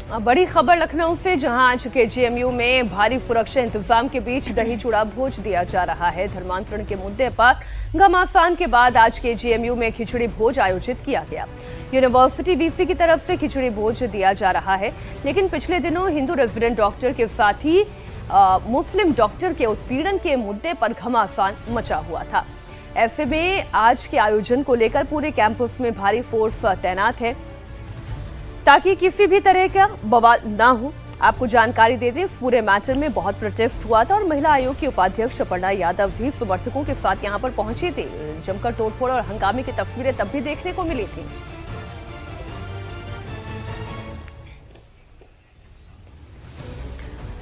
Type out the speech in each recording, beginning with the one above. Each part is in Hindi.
बड़ी खबर लखनऊ से, जहां आज केजीएमयू में भारी सुरक्षा इंतजाम के बीच दही चूड़ा भोज दिया जा रहा है। धर्मांतरण के मुद्दे पर घमासान के बाद आज केजीएमयू में खिचड़ी भोज आयोजित किया गया। यूनिवर्सिटी वीसी की तरफ से खिचड़ी भोज दिया जा रहा है, लेकिन पिछले दिनों हिंदू रेजिडेंट डॉक्टर के साथ ही मुस्लिम डॉक्टर के उत्पीड़न के मुद्दे पर घमासान मचा हुआ था। ऐसे में आज के आयोजन को लेकर पूरे कैंपस में भारी फोर्स तैनात है ताकि किसी भी तरह का बवाल ना हो। आपको जानकारी दे दें, इस पूरे मैटर में बहुत प्रोटेस्ट हुआ था और महिला आयोग की उपाध्यक्ष अपर्णा यादव भी समर्थकों के साथ यहां पर पहुंची थी। जमकर तोड़फोड़ और हंगामे की तस्वीरें तब भी देखने को मिली थी।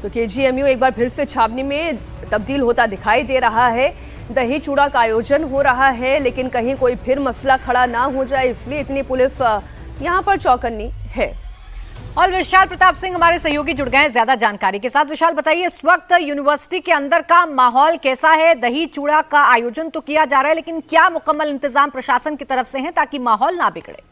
तो केजीएमयू एक बार फिर से छावनी में तब्दील होता दिखाई दे रहा है। दही चूड़ा का आयोजन हो रहा है, लेकिन कहीं कोई फिर मसला खड़ा ना हो जाए, इसलिए इतनी पुलिस यहां पर चौकन्नी है। और विशाल प्रताप सिंह हमारे सहयोगी जुड़ गए हैं ज्यादा जानकारी के साथ। विशाल, बताइए इस वक्त यूनिवर्सिटी के अंदर का माहौल कैसा है? दही चूड़ा का आयोजन तो किया जा रहा है, लेकिन क्या मुकम्मल इंतजाम प्रशासन की तरफ से है ताकि माहौल ना बिगड़े?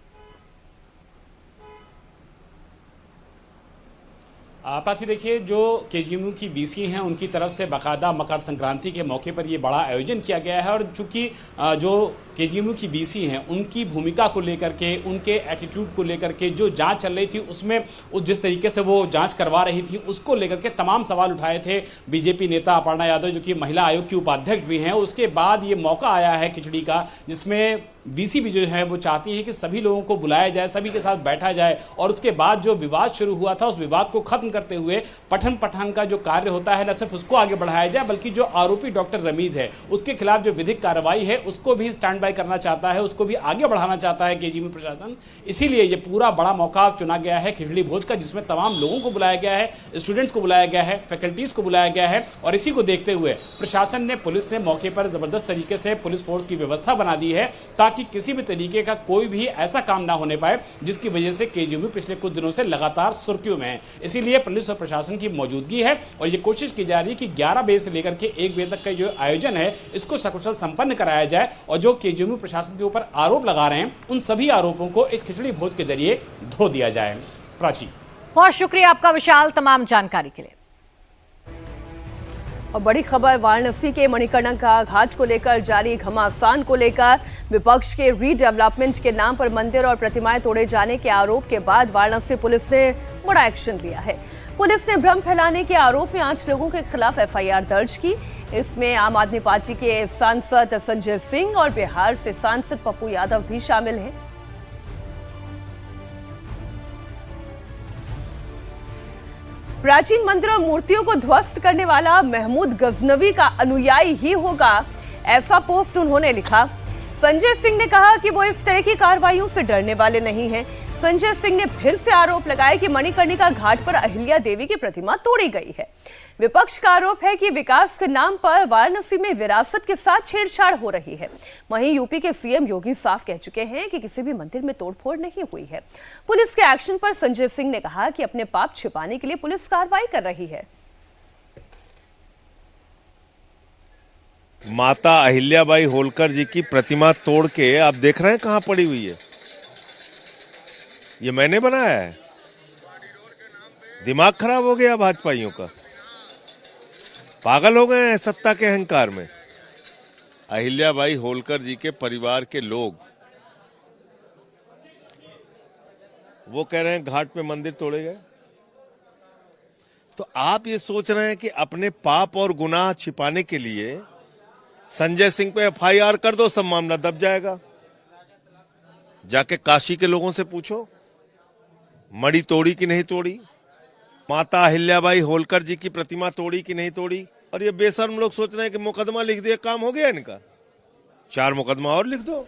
प्राची, देखिए, जो केजीएमयू की वीसी हैं उनकी तरफ से बाकायदा मकर संक्रांति के मौके पर ये बड़ा आयोजन किया गया है। और चूंकि जो केजीएमयू की वीसी हैं उनकी भूमिका को लेकर के, उनके एटीट्यूड को लेकर के जो जांच चल रही थी, उसमें जिस तरीके से वो जांच करवा रही थी उसको लेकर के तमाम सवाल उठाए थे बीजेपी नेता अपर्णा यादव, जो कि महिला आयोग की उपाध्यक्ष भी हैं। उसके बाद ये मौका आया है खिचड़ी का, जिसमें वीसी भी जो है वो चाहती है कि सभी लोगों को बुलाया जाए, सभी के साथ बैठा जाए और उसके बाद जो विवाद शुरू हुआ था उस विवाद को खत्म करते हुए पठन पाठन का जो कार्य होता है न सिर्फ उसको आगे बढ़ाया जाए, बल्कि जो आरोपी डॉक्टर रमीज है उसके खिलाफ जो विधिक कार्रवाई है उसको भी स्टैंड बाय करना चाहता है, उसको भी आगे बढ़ाना चाहता है केजीएमयू प्रशासन। इसीलिए ये पूरा बड़ा मौका चुना गया है खिचड़ी भोज का, जिसमें तमाम लोगों को बुलाया गया है, स्टूडेंट्स को बुलाया गया है, फैकल्टीज को बुलाया गया है। और इसी को देखते हुए प्रशासन ने, पुलिस ने मौके पर जबरदस्त तरीके से पुलिस फोर्स की व्यवस्था बना दी है ताकि किसी भी तरीके का कोई भी ऐसा काम ना होने पाए जिसकी वजह से केजीएमयू पिछले कुछ दिनों से लगातार सुर्खियों में है। इसीलिए पुलिस और प्रशासन की मौजूदगी है और ये कोशिश की जा रही है कि 11 बजे से लेकर के 1 बजे तक का जो आयोजन है इसको सकुशल संपन्न कराया जाए और जो केजीएमयू प्रशासन के ऊपर आरोप लगा रहे हैं उन सभी आरोपों को इस खिचड़ी भोज के जरिए धो दिया जाए। प्राची, बहुत शुक्रिया आपका विशाल तमाम जानकारी के लिए। और बड़ी खबर वाराणसी के मणिकर्णिका घाट को लेकर जारी घमासान को लेकर विपक्ष के रीडेवलपमेंट के नाम पर मंदिर और प्रतिमाएं तोड़े जाने के आरोप के बाद वाराणसी पुलिस ने बड़ा एक्शन लिया है। पुलिस ने भ्रम फैलाने के आरोप में 8 लोगों के खिलाफ एफआईआर दर्ज की। इसमें आम आदमी पार्टी के सांसद संजय सिंह और बिहार से सांसद पप्पू यादव भी शामिल हैं। प्राचीन मंदिर और मूर्तियों को ध्वस्त करने वाला महमूद गजनवी का अनुयायी ही होगा, ऐसा पोस्ट उन्होंने लिखा। संजय सिंह ने कहा कि वो इस तरह की कार्रवाइयों से डरने वाले नहीं हैं। संजय सिंह ने फिर से आरोप लगाया कि मणिकर्णिका घाट पर अहिल्या देवी की प्रतिमा तोड़ी गई है। विपक्ष का आरोप है कि विकास के नाम पर वाराणसी में विरासत के साथ छेड़छाड़ हो रही है। वहीं यूपी के सीएम योगी साफ कह चुके हैं कि किसी भी मंदिर में तोड़फोड़ नहीं हुई है। पुलिस के एक्शन पर संजय सिंह ने कहा कि अपने पाप छिपाने के लिए पुलिस कार्रवाई कर रही है। माता अहिल्याबाई होलकर जी की प्रतिमा तोड़ के आप देख रहे हैं कहां पड़ी हुई है। ये मैंने बनाया है? दिमाग खराब हो गया भाजपाइयों का, पागल हो गए हैं सत्ता के अहंकार में। अहिल्याबाई होलकर जी के परिवार के लोग वो कह रहे हैं घाट पे मंदिर तोड़े गए, तो आप ये सोच रहे हैं कि अपने पाप और गुनाह छिपाने के लिए संजय सिंह पे एफआईआर कर दो, सब मामला दब जाएगा। जाके काशी के लोगों से पूछो मणि तोड़ी कि नहीं तोड़ी, माता अहिल्याबाई होलकर जी की प्रतिमा तोड़ी कि नहीं तोड़ी। और ये बेशर्म लोग सोच रहे हैं कि मुकदमा लिख दिया काम हो गया इनका, 4 मुकदमा और लिख दो।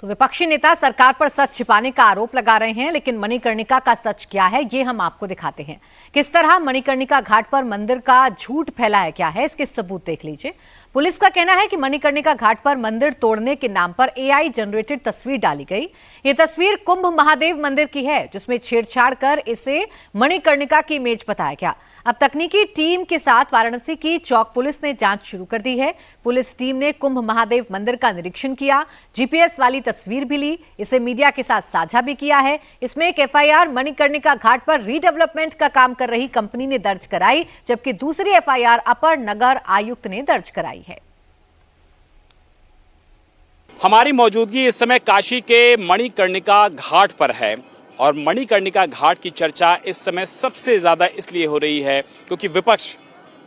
तो विपक्षी नेता सरकार पर सच छिपाने का आरोप लगा रहे हैं, लेकिन मणिकर्णिका का सच क्या है ये हम आपको दिखाते हैं। किस तरह मणिकर्णिका घाट पर मंदिर का झूठ फैला है, क्या है इसके सबूत देख लीजिए। पुलिस का कहना है कि मणिकर्णिका घाट पर मंदिर तोड़ने के नाम पर एआई जनरेटेड तस्वीर डाली गई। ये तस्वीर कुंभ महादेव मंदिर की है, जिसमें छेड़छाड़ कर इसे मणिकर्णिका की इमेज बताया गया। अब तकनीकी टीम के साथ वाराणसी की चौक पुलिस ने जांच शुरू कर दी है। पुलिस टीम ने कुंभ महादेव मंदिर का निरीक्षण किया, जीपीएस वाली तस्वीर भी ली, इसे मीडिया के साथ साझा भी किया है। इसमें एक एफआईआर मणिकर्णिका घाट पर रीडेवलपमेंट का काम कर रही कंपनी ने दर्ज कराई, जबकि दूसरी एफआईआर अपर नगर आयुक्त ने दर्ज कराई है। हमारी मौजूदगी इस समय काशी के मणिकर्णिका घाट पर है और मणिकर्णिका घाट की चर्चा इस समय सबसे ज्यादा इसलिए हो रही है क्योंकि विपक्ष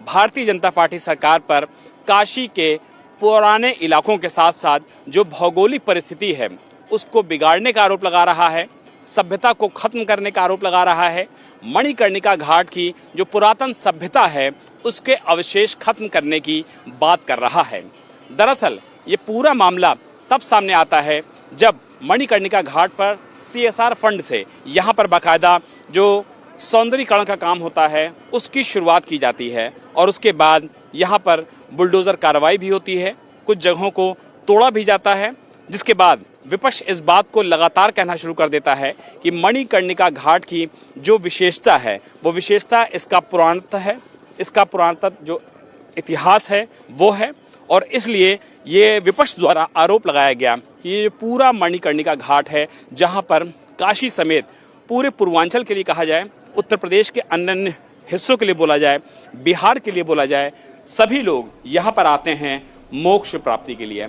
भारतीय जनता पार्टी सरकार पर काशी के पुराने इलाकों के साथ साथ जो भौगोलिक परिस्थिति है उसको बिगाड़ने का आरोप लगा रहा है, सभ्यता को खत्म करने का आरोप लगा रहा है। मणिकर्णिका घाट की जो पुरातन सभ्यता है उसके अवशेष खत्म करने की बात कर रहा है। दरअसल ये पूरा मामला तब सामने आता है जब मणिकर्णिका घाट पर सीएसआर फंड से यहाँ पर बाकायदा जो सौंदर्यीकरण का काम होता है उसकी शुरुआत की जाती है और उसके बाद यहाँ पर बुलडोजर कार्रवाई भी होती है, कुछ जगहों को तोड़ा भी जाता है, जिसके बाद विपक्ष इस बात को लगातार कहना शुरू कर देता है कि मणिकर्णिका घाट की जो विशेषता है वो विशेषता इसका पुरातत्व है, इसका पुरातत्व जो इतिहास है वो है। और इसलिए ये विपक्ष द्वारा आरोप लगाया गया कि ये पूरा मणिकर्णिका घाट है जहां पर काशी समेत पूरे पूर्वांचल के लिए कहा जाए, उत्तर प्रदेश के अन्य हिस्सों के लिए बोला जाए, बिहार के लिए बोला जाए, सभी लोग यहाँ पर आते हैं मोक्ष प्राप्ति के लिए।